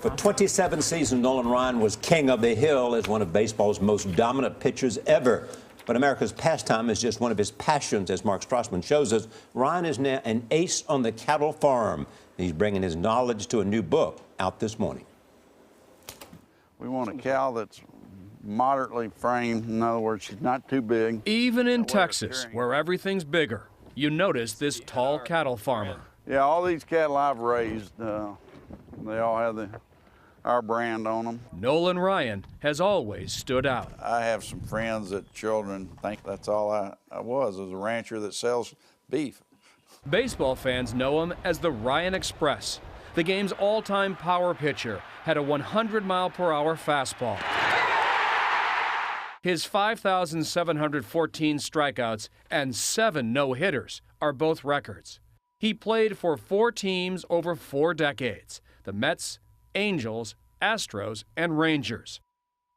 For 27 seasons, Nolan Ryan was king of the hill as one of baseball's most dominant pitchers ever. But America's pastime is just one of his passions, as Mark Strassman shows us. Ryan is now an ace on the cattle farm. He's bringing his knowledge to a new book out this morning. We want a cow that's moderately framed. In other words, she's not too big. Even in Texas, where everything's bigger, you notice this tall cattle farmer. Yeah, all these cattle I've raised, they all have our brand on them. Nolan Ryan has always stood out. I have some friends that children think that's all I was a rancher that sells beef. Baseball fans know him as the Ryan Express. The game's all-time power pitcher had a 100-mile-per-hour fastball. His 5,714 strikeouts and 7 no-hitters are both records. He played for 4 teams over 4 decades: the Mets, Angels, Astros, and Rangers.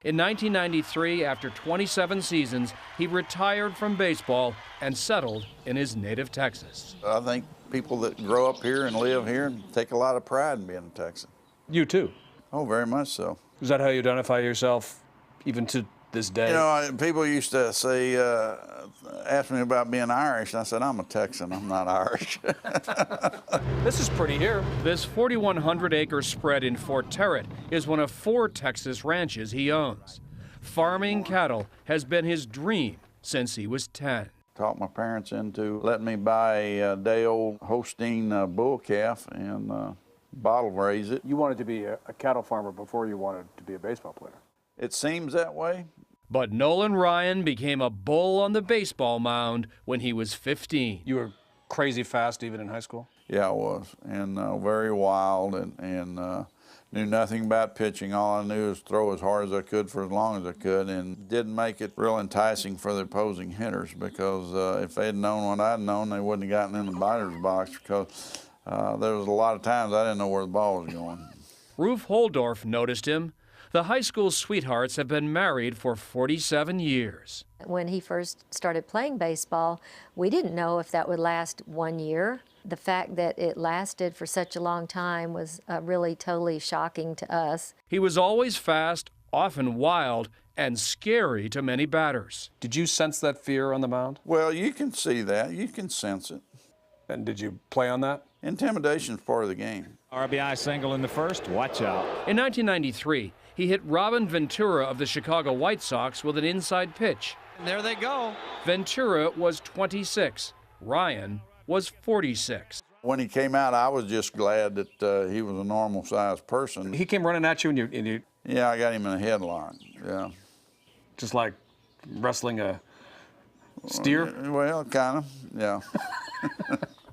In 1993, after 27 seasons, he retired from baseball and settled in his native Texas. I think people that grow up here and live here take a lot of pride in being a Texan. You too? Oh, very much so. Is that how you identify yourself even to this day? You know, people used to say, ask me about being Irish, and I said, I'm a Texan, I'm not Irish. This is pretty here. This 4,100-acre spread in Fort Territt is one of 4 Texas ranches he owns. Farming cattle has been his dream since he was 10. Talked my parents into letting me buy a day-old Holstein bull calf and bottle raise it. You wanted to be a cattle farmer before you wanted to be a baseball player. It seems that way. But Nolan Ryan became a bull on the baseball mound when he was 15. You were crazy fast even in high school? Yeah, I was, and very wild, and knew nothing about pitching. All I knew was throw as hard as I could for as long as I could, and didn't make it real enticing for the opposing hitters, because if they'd known what I'd known, they wouldn't have gotten in the batter's box, because there was a lot of times I didn't know where the ball was going. Ruf Holdorf noticed him. The high school sweethearts have been married for 47 years. When he first started playing baseball, we didn't know if that would last 1 year. The fact that it lasted for such a long time was really totally shocking to us. He was always fast, often wild, and scary to many batters. Did you sense that fear on the mound? Well, you can see that. You can sense it. And did you play on that? Intimidation is part of the game. RBI single in the first. Watch out. In 1993, he hit Robin Ventura of the Chicago White Sox with an inside pitch. And there they go. Ventura was 26. Ryan was 46. When he came out, I was just glad that he was a normal-sized person. He came running at you, and you... Yeah, I got him in a headlock, yeah. Just like wrestling a steer? Well, kind of, yeah.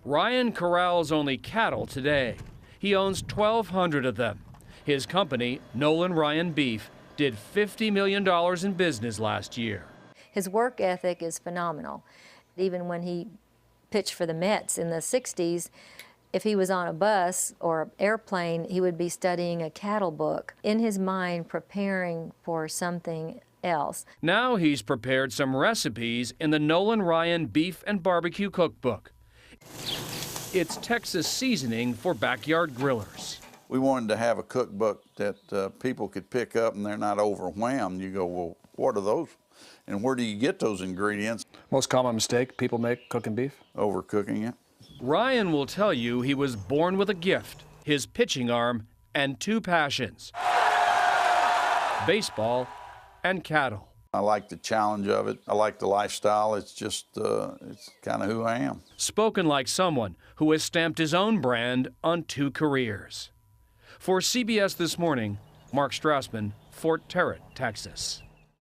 Ryan corrals only cattle today. He owns 1,200 of them. His company, Nolan Ryan Beef, did $50 million in business last year. His work ethic is phenomenal. Even when he pitched for the Mets in the 60s, if he was on a bus or an airplane, he would be studying a cattle book, in his mind preparing for something else. Now he's prepared some recipes in the Nolan Ryan Beef and Barbecue Cookbook. It's Texas seasoning for backyard grillers. We wanted to have a cookbook that people could pick up and they're not overwhelmed. You go, well, what are those? And where do you get those ingredients? Most common mistake people make cooking beef? Overcooking it. Ryan will tell you he was born with a gift, his pitching arm, and 2 passions: baseball and cattle. I like the challenge of it. I like the lifestyle. It's just, it's kind of who I am. Spoken like someone who has stamped his own brand on 2 careers. For CBS This Morning, Mark Strassman, Fort Territt, Texas.